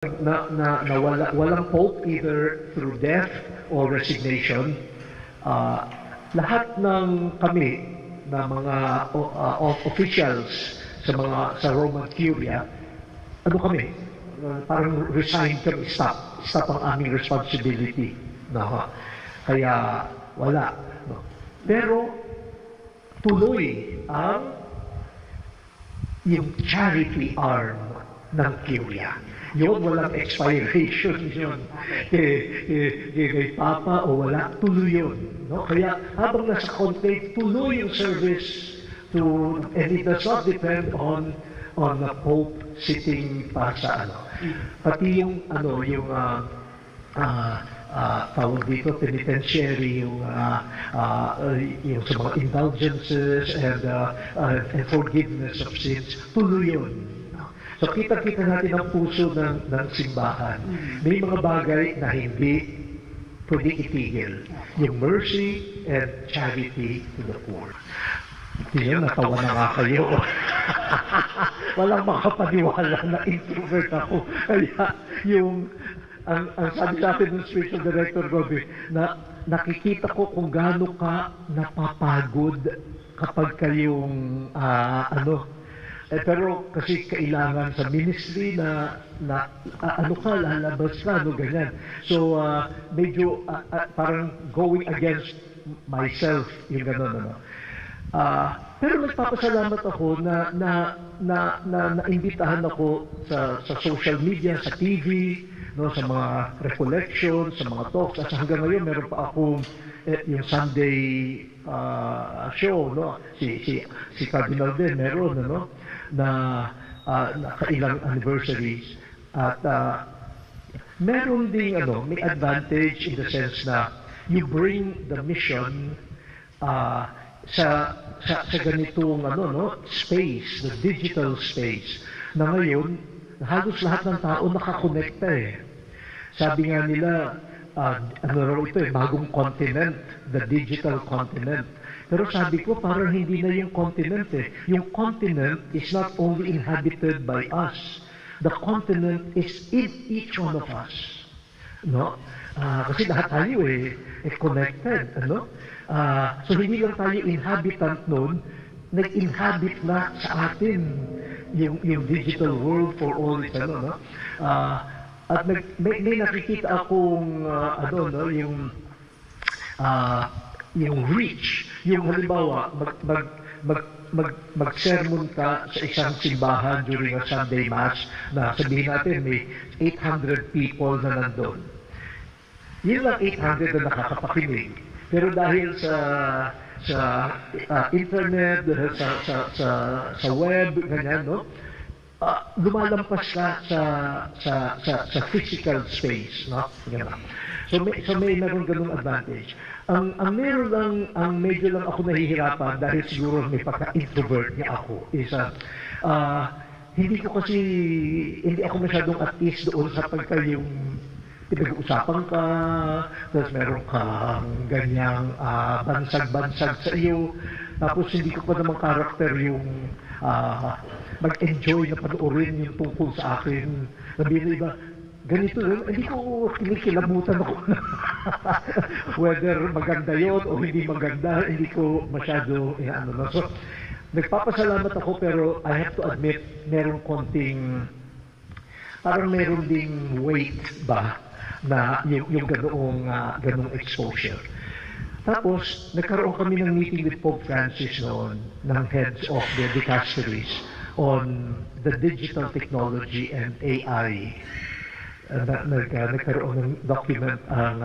walang hope either through death or resignation. Lahat ng kami na mga officials sa Roman Curia, kami, parang resigned kami, stop ang aming responsibility. No? Kaya wala. No? Pero tuloy yung charity arm ng Curia. Yun, walang expiration yun. Kay Papa o wala, tuloy yun. No? Kaya habang nasa conclave, tuloy yung service and it does not depend on the Pope sitting pa sa Pati yung tawag dito, penitentiary, yung sa mga indulgences and forgiveness of sins, tuloy yun. So kita-kita natin ang puso ng simbahan. May mga bagay na hindi pwede itigil. Yung mercy and charity to the poor. Hindi natawa na nga kayo. Walang makapaniwala na introvert ako. Kaya ang sabi sa atin ng spiritual director Robbie, na nakikita ko kung gaano ka napapagod kapag kayong pero kasi kailangan sa ministry na lalabas ka, ganyan. So, medyo parang going against myself, yung gano'n, pero nagpapasalamat ako na naimbitahan ako sa social media, sa TV, no, sa mga recollections, sa mga talks, at hanggang ngayon meron pa akong yung Sunday show, no? Si Cardinal din meron, na nakailang anniversaries. At meron ding may advantage in the sense na you bring the mission sa ganitong space, the digital space, na ngayon halos lahat ng tao nakakonekta . Sabi nga nila, ito bagong continent, the digital continent. Pero sabi ko, parang hindi na yung continent . Yung continent is not only inhabited by us. The continent is in each one of us. No? Kasi lahat tayo connected. So hindi lang tayo inhabitant nun, nag-inhabit na sa atin yung digital world for all its at may nakikita akong yung reach, yung halimbawa mag-sermon ka sa isang simbahan during a Sunday Mass na sabihin natin may 800 people na nandun. Yun lang 800 na nakakapakinig. Pero dahil sa internet, sa web, ganyan, lumalampas ka sa physical space, ganyan. So may meron ganung advantage. Ang medyo lang ako nahihirapan dahil siguro may pagka-introvert niya ako is hindi ako masyadong at ease doon sa pagka yung pinag-uusapan ka, tapos meron kang ganyang bansag-bansag sa iyo, tapos hindi ko pa naman karakter yung mag-enjoy na panoorin yung tungkol sa akin. Sabihin na iba, ganito rin, hindi ko kinikilabutan ako whether maganda yun o hindi maganda, hindi ko masyado So, nagpapasalamat ako, pero I have to admit, meron meron ding weight ba na yung ganoong exposure. Tapos, nagkaroon kami ng meeting with Pope Francis noon, ng heads of the dicasteries on the digital technology and AI. Nagkaroon ng document on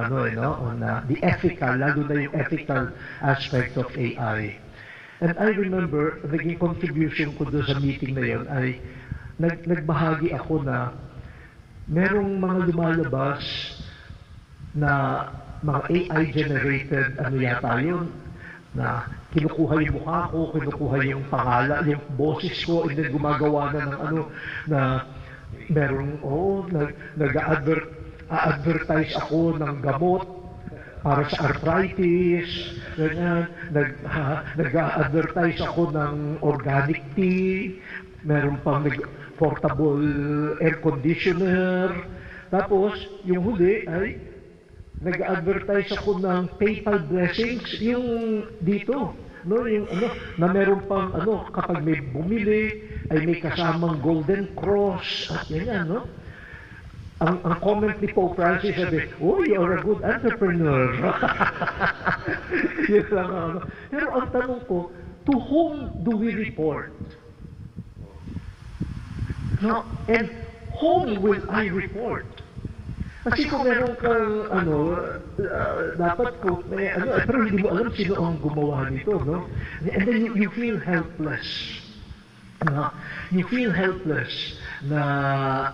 the ethical, lalo na yung ethical aspect of AI. And I remember, naging contribution ko doon sa meeting na yun ay nagbahagi ako na merong mga lumalabas na mga AI-generated, yata yun, na kinukuha yung mukha ko, kinukuha yung pangalan, yung boses ko, and then gumagawa na ng na merong, nag-advertise ako ng gamot para sa arthritis, ganyan, nag-advertise ako ng organic tea, meron pang portable air conditioner. Tapos, yung huli ay nag-advertise ako ng PayPal blessings, yung dito, no, yung na meron pang kapag may bumili ay may kasamang golden cross at yan, no? Ang comment ni Pope Francis sabi, "Oh, you're a good entrepreneur." Yun lang, Pero ang tanong ko, to whom do we report? No, and whom will I report? Kasi kung meron kang dapat ko pero hindi mo alam sino ang gumawa nito, no? And then you feel helpless. You feel helpless na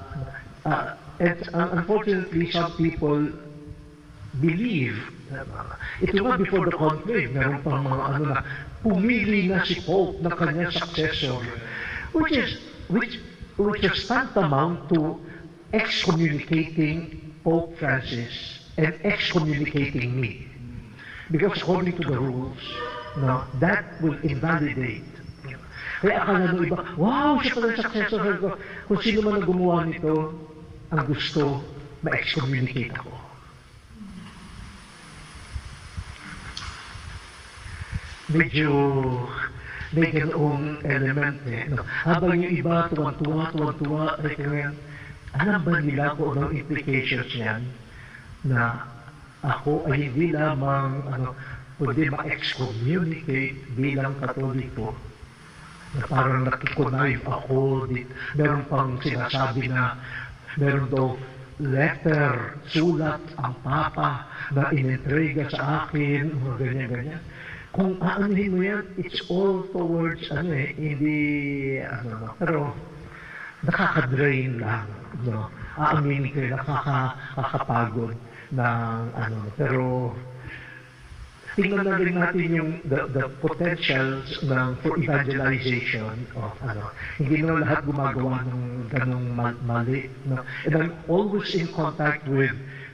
and unfortunately some people believe ito nga before the conclave, meron pang mga na pumili na si Pope na kanyang successor, which is tantamount to excommunicating Pope Francis and excommunicating me. Because according to the rules, no, that will invalidate. Kaya akala ng iba, wow, siya pala successor ko. Kung sino man ang gumawa nito, ang gusto, ma-excommunicate ako. Medyo may ganoong element no? Habang yung iba tuwan-tuwa, alam ba nila kung anong implications niyan na ako ay hindi lamang pwede ma-excommunicate bilang Katoliko, na parang nakikunayf ako, meron pang sinasabi na meron daw letter, sulat ang Papa na inintriga sa akin, mga ganyan-ganyan. Kung aanuhin mo yan, it's all towards hindi pero nakaka-drain lang, no? Aaminin ko, nakakapagod ng pero tingnan na rin natin yung the potentials for evangelization of hindi na lahat gumagawa ng ganong mali, no? And I'm always in contact with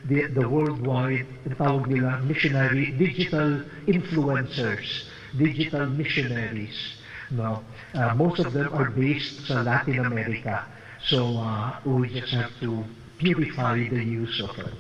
the worldwide, tawag nila missionary, digital influencers, digital missionaries. No, most of them are based sa Latin America, so we just have to purify the use of it.